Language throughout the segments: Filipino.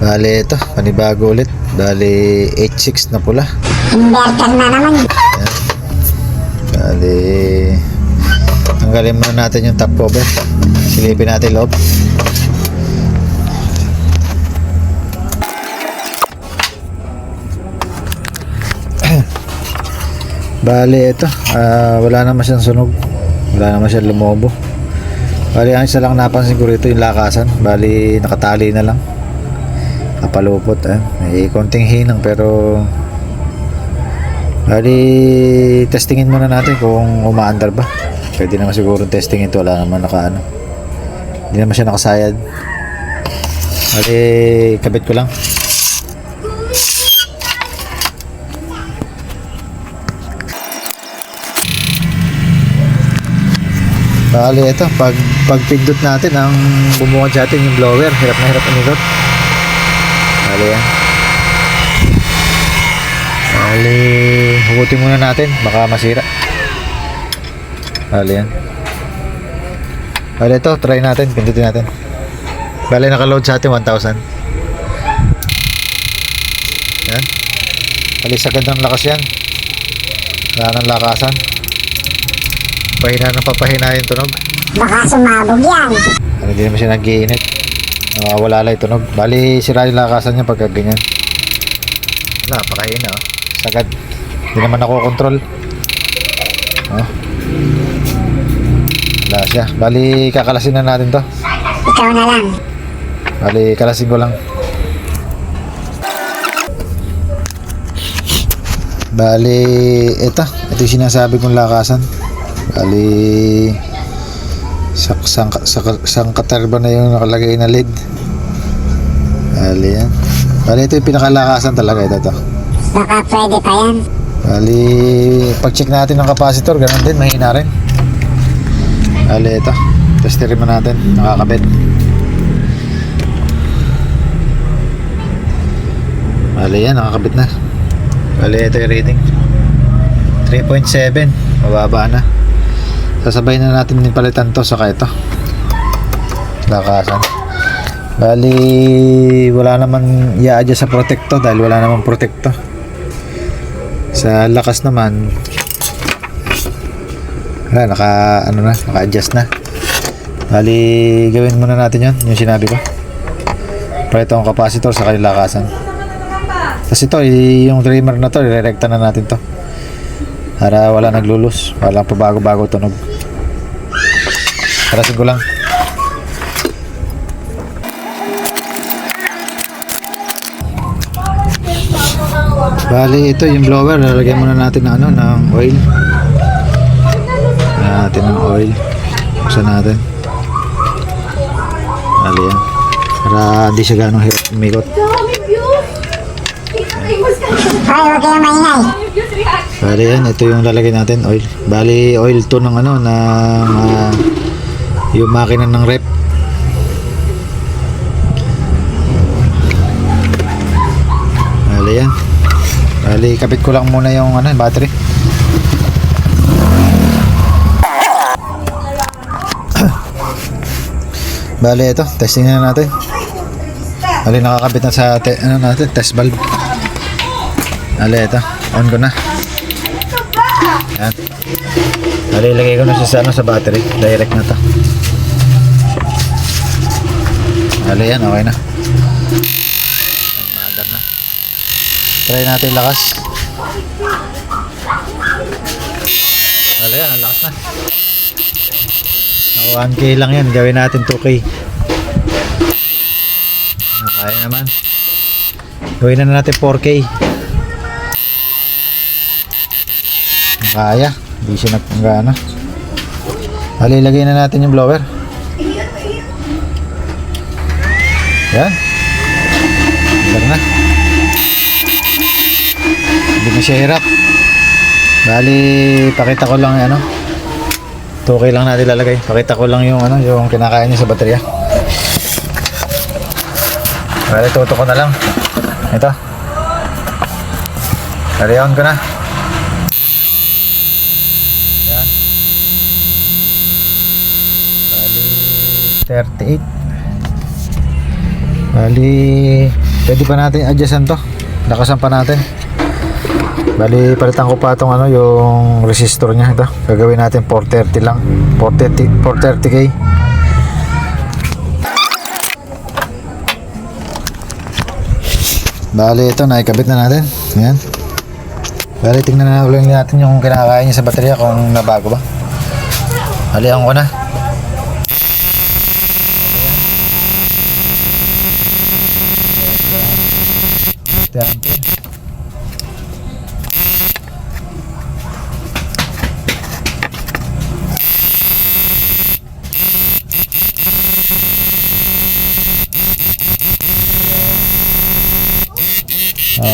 Bali ito, panibago ulit. Bali 8.6 na pula. Inverter na naman. Yan. Bali tanggalin muna natin yung top cover. Silipin natin loob. Bali ito, wala naman siyang sunog. Wala naman siyang lumobo. Bali ang isa lang napansin ko rito yung lakasan. Bali nakatali na lang. Kapalupot may konting hinang pero bali testingin muna natin kung umaandar ba. Pwede naman siguro testingin ito. Wala naman hindi naman siya nakasayad. Bali kabit ko lang. Bali ito, pag pindot natin ang bumukod sa atin yung blower, hirap na hirap umikot. Bali yan. Bali hugutin muna natin, baka masira. Bali yan. Bali ito, try natin, pindutin natin. Bali naka-load sa atin 1,000. Yan. Bali sagad ng lakas yan. Wala ng lakasan. Pahina ng papahina yung tunog. Baka sumabog yan. Hindi naman siya nag-iinit. Nawawala lang yung tunog. Bali sira yung lakasan niya pagka ganyan. Wala, pakahina sagad. Hindi naman ako kontrol. Wala siya. Bali kakalasin na natin to. Ikaw na lang. Bali kalasin ko lang. Bali ito yung sinasabi kong lakasan. Bali sang katerba na yung nakalagay na lead. Bali yan. Bali ito yung pinakalakasan talaga ito. Baka pwede pa yan. Bali pag check natin ng capacitor, ganun din, mahina rin. Bali ito, testerin mo natin, nakakabit. Bali yan, nakakabit na. Bali ito yung reading 3.7, mababa na. Sasabay na natin din palitan to, saka ito lakasan. Bali wala naman i-adjust sa protecto dahil wala naman protecto. Sa lakas naman wala, naka-adjust na. Bali gawin muna natin yun, yung sinabi ko. Ito ang capacitor sa kanilang lakasan. Kasi ito, yung trimmer na to, irerekta na natin to para wala naglulus, walang pabago-bago tunog. Parasin ko lang. Bali ito yung blower, lalagyan muna natin ng oil. Natin ng oil. Buksan natin. Bali yan. Para hindi siya ganong hirap umikot. Ay, huwag kayong maingay. Bali yan, ito yung lalagyan natin, oil. Bali oil to ng yung makina ng rep. Bali yan. Bali kapit ko lang muna yung battery. Bali ito, testing na natin. Bali nakakabit na sa natin, test valve. Bali ito, on ko na. Yan. Bali ilagay ko na siya sa battery, direct na to. Bali yan, okay na. Maandar na. Try natin lakas. Bali yan, ang lakas na. 1K lang yan, gawin natin 2K. Kaya naman. Gawin na natin 4K. Kaya, hindi siya nagpanggana. Bali, lagay na natin yung blower. Yan. Tara na. Hindi na siya hirap. Bali, pakita ko lang 2K lang natin lalagay. Pakita ko lang yung yung kinakain niya sa baterya. Bali, tuto ko na lang. Ito. Bali, on ko na. Yan. Bali, 38. Bali, Pwede pa natin adjustan to. Lakasan pa natin. Bali, palitan ko pa itong yung resistor niya. Ito, gagawin natin 430 lang. 430k. Bali, ito, naikabit na natin. Ayan. Bali, tingnan na ulit natin yung kinakain niya sa baterya kung nabago ba. Halihan ko na.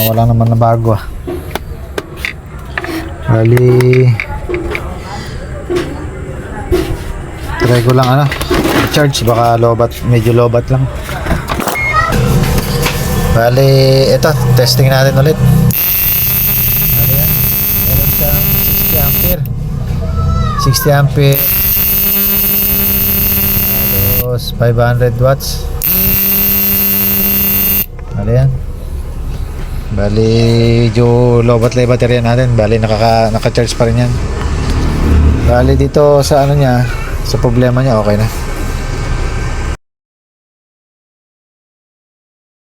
Wala naman na bago ah. Bali, try ko lang charge, baka lobat, medyo lobat lang. Bali, ito, testing natin ulit. Ano yan? Meron siyang 60 ampere. 60 ampere. Tapos 500 watts. Ano yan? Bali, medyo lobat lang yung baterya natin. Bali, naka-charge pa rin yan. Bali, dito sa niya, sa problema niya, okay na.